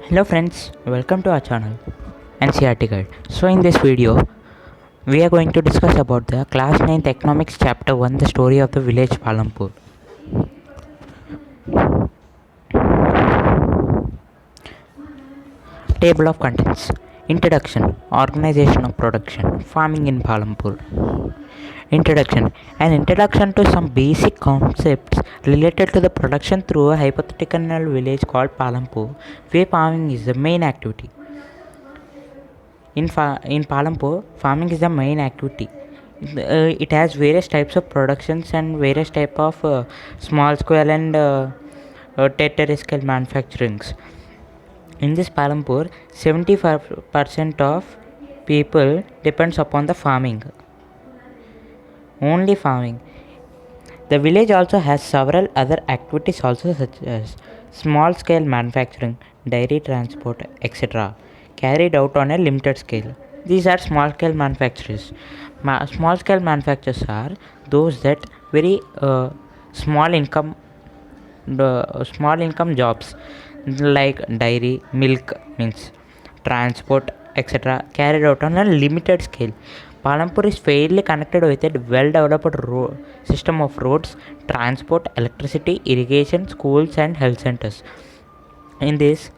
Hello friends, welcome to our channel NCRT Guide. So in this video, we are going to discuss about the class 9th economics chapter 1, the story of the village Palampur. Table of contents. Introduction, organization of production, farming in Palampur. Introduction, an introduction to some basic concepts related to the production through a hypothetical village called Palampur, where farming is the main activity. In Palampur, farming is the main activity. It has various types of productions and various type of small scale and tertiary scale manufacturings. In this Palampur, 75% of people depends upon the farming. Only farming. The village also has several other activities also, such as small scale manufacturing, dairy transport, etc., carried out on a limited scale. These are small scale manufacturers. Small scale manufacturers are those that very small income jobs like dairy, milk means transport, etc., carried out on a limited scale. Palampur is fairly connected with a well-developed system of roads, transport, electricity, irrigation, schools, and health centers. In this,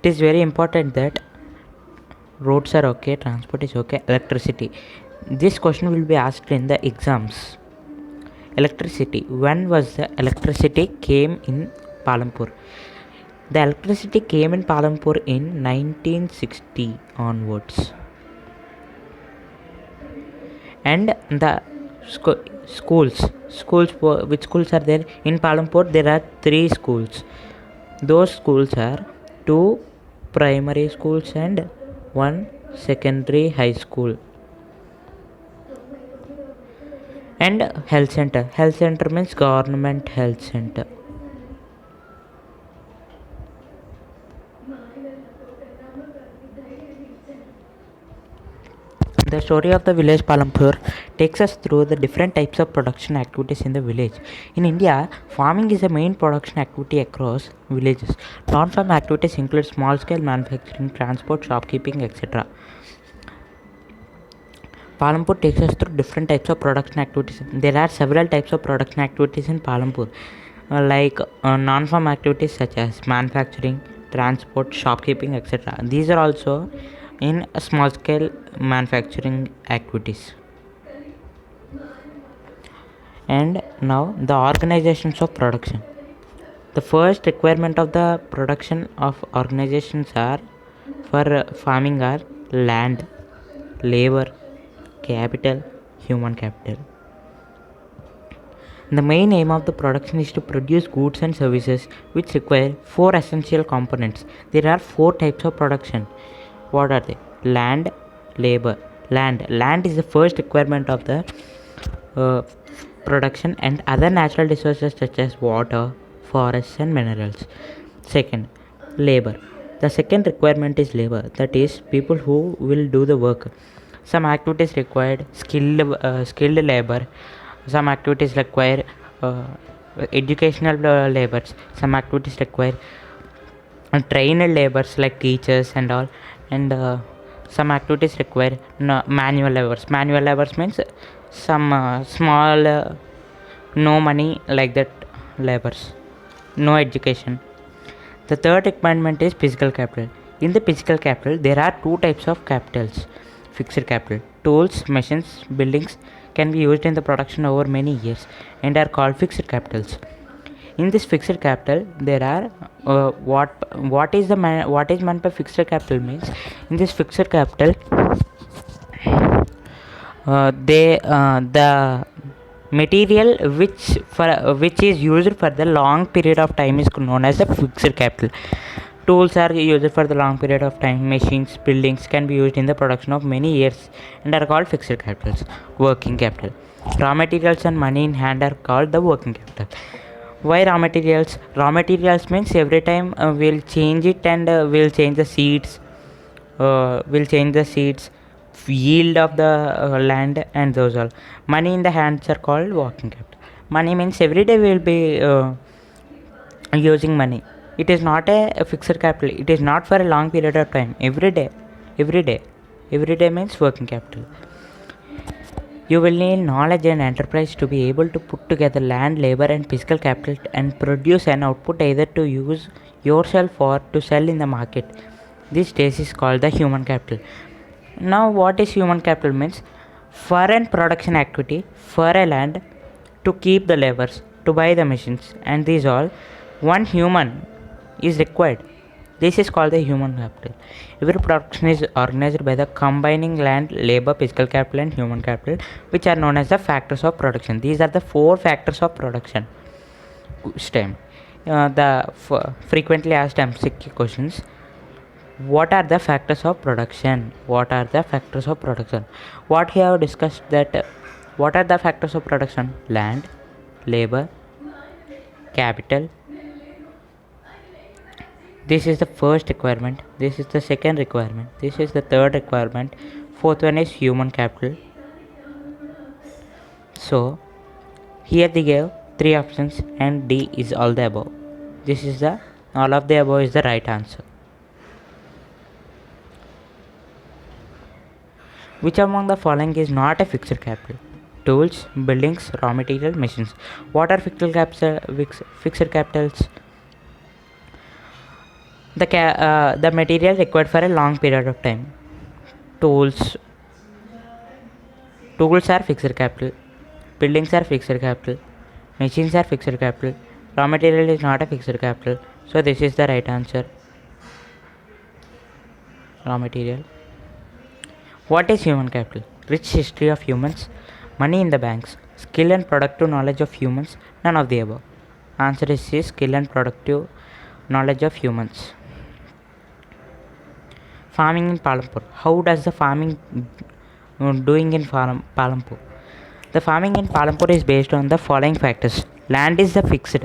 it is very important that roads are okay, transport is okay, electricity. This question will be asked in the exams. Electricity. When was the electricity came in Palampur? The electricity came in Palampur in 1960 onwards. And the schools, which schools are there in Palampur? There are 3 schools. Those schools are 2 primary schools and 1 secondary high school. And health center means government health center. The story of the village Palampur takes us through the different types of production activities in the village. In India, farming is the main production activity across villages. Non-farm activities include small-scale manufacturing, transport, shopkeeping, etc. Palampur takes us through different types of production activities. There are several types of production activities in Palampur, like non-farm activities such as manufacturing, transport, shopkeeping, etc. These are also in small scale manufacturing activities. And now the organizations of production. The first requirement of the production of organizations are for farming are land, labor, capital, human capital. The main aim of the production is to produce goods and services which require 4 essential components. There are 4 types of production. What are they? Land, labor. Land is the first requirement of the production and other natural resources such as water, forests, and minerals. Second, labor. The second requirement is labor, that is, people who will do the work. Some activities require skilled labor. Some activities require educational labors. Some activities require trained labors like teachers and all, and some activities require manual labors means some small no money like that labors, no education. The third requirement is physical capital. In the physical capital there are 2 types of capitals. Fixed capital, tools, machines, buildings can be used in the production over many years and are called fixed capitals. In this fixed capital there are what is meant by fixed capital means, in this fixed capital the material which is used for the long period of time is known as the fixed capital. Tools are used for the long period of time. Machines, buildings can be used in the production of many years and are called fixed capitals. Working capital, raw materials and money in hand are called the working capital. Why raw materials? Raw materials means every time we'll change it, and we'll change the seeds, yield of the land, and those all. Money in the hands are called working capital. Money means every day we'll be using money. It is not a fixed capital. It is not for a long period of time. Every day, every day means working capital. You will need knowledge and enterprise to be able to put together land, labor, and physical capital and produce an output either to use yourself or to sell in the market. This stage is called the human capital. Now, what is human capital means? For an production activity, for a land, to keep the laborers, to buy the machines, and these all, one human is required. This is called the human capital. Every production is organized by the combining land, labor, physical capital, and human capital, which are known as the factors of production. These are the four factors of production. STEM. Frequently asked MCQ questions. What are the factors of production? What are the factors of production? What we have discussed that what are the factors of production? Land, labor, capital. This is the first requirement. This is the second requirement. This is the third requirement. Fourth one is human capital. So here they gave three options and D is all the above. This is the all of the above is the right answer. Which among the following is not a fixed capital? Tools, buildings, raw material, machines. What are fixed capitals? The material required for a long period of time. Tools are fixed capital. Buildings are fixed capital. Machines are fixed capital. Raw material is not a fixed capital. So this is the right answer. Raw material. What is human capital? Rich history of humans, money in the banks, skill and productive knowledge of humans, none of the above. Answer is C, skill and productive knowledge of humans. Farming in Palampur. How does the farming doing in Palampur? The farming in Palampur is based on the following factors. Land is the fixed.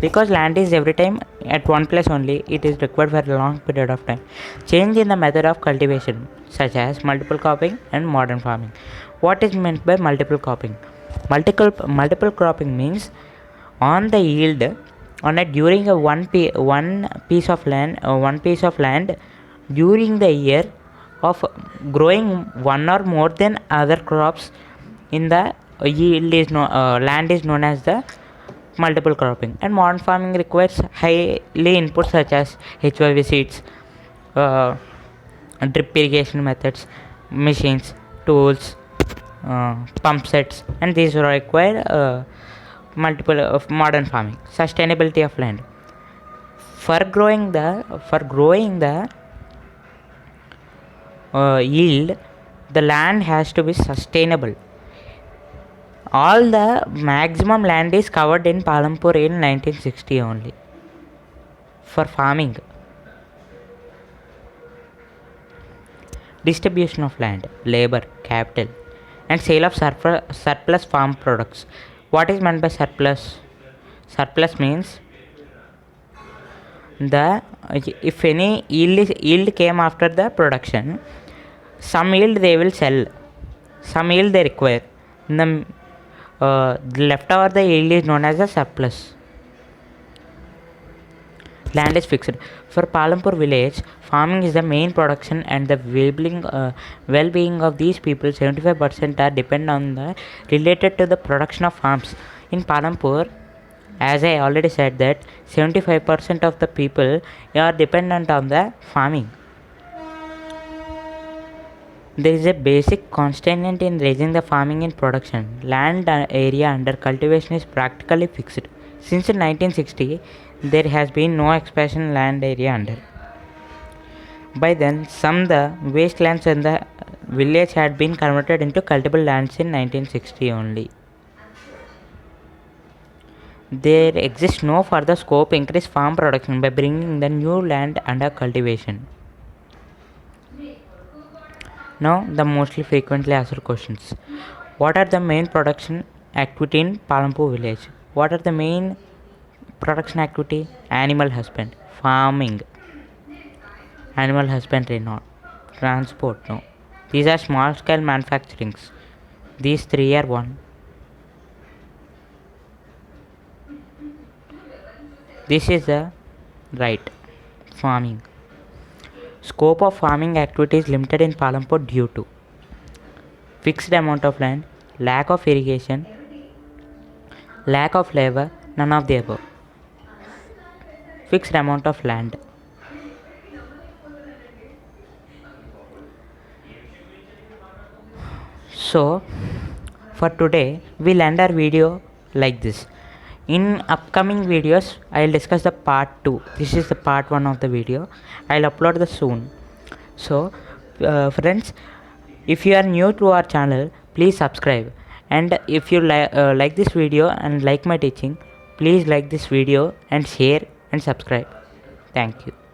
Because land is every time at one place only, it is required for a long period of time. Change in the method of cultivation, such as multiple cropping and modern farming. What is meant by multiple cropping? Multiple cropping means on the yield during a one piece of land during the year of growing one or more than other crops in the yield is land is known as the multiple cropping. And modern farming requires highly inputs such as HYV seeds, drip irrigation methods, machines, tools, pump sets, and these require multiple of modern farming. Sustainability of land. For growing the yield, the land has to be sustainable. All the maximum land is covered in Palampur in 1960 only for farming. Distribution of land, labor, capital, and sale of surplus farm products. What is meant by surplus? Surplus means if any yield came after the production, some yield they will sell, some yield they require. The leftover the yield is known as the surplus. Land is fixed. For Palampur village, farming is the main production and the well-being of these people. 75% are dependent on the related to the production of farms. In Palampur, as I already said that 75% of the people are dependent on the farming. There is a basic constraint in raising the farming in production. Land area under cultivation is practically fixed. Since 1960, there has been no expansion in land area under. By then, the wastelands in the village had been converted into cultivable lands in 1960 only. There exists no further scope to increase farm production by bringing the new land under cultivation. Now, the mostly frequently asked questions. What are the main production activity in Palampur village? What are the main production activity? Animal husband, farming, animal husbandry, no. Transport, no. These are small scale manufacturings. These three are one. This is the Right. Farming. Scope of farming activities limited in Palampur due to fixed amount of land, lack of irrigation, lack of labor, none of the above. Fixed amount of land. So, for today, we'll end our video like this. In upcoming videos, I'll discuss the part 2. This is the part 1 of the video. I'll upload the soon. So, friends, if you are new to our channel, please subscribe. And if you like this video and like my teaching, please like this video and share and subscribe. Thank you.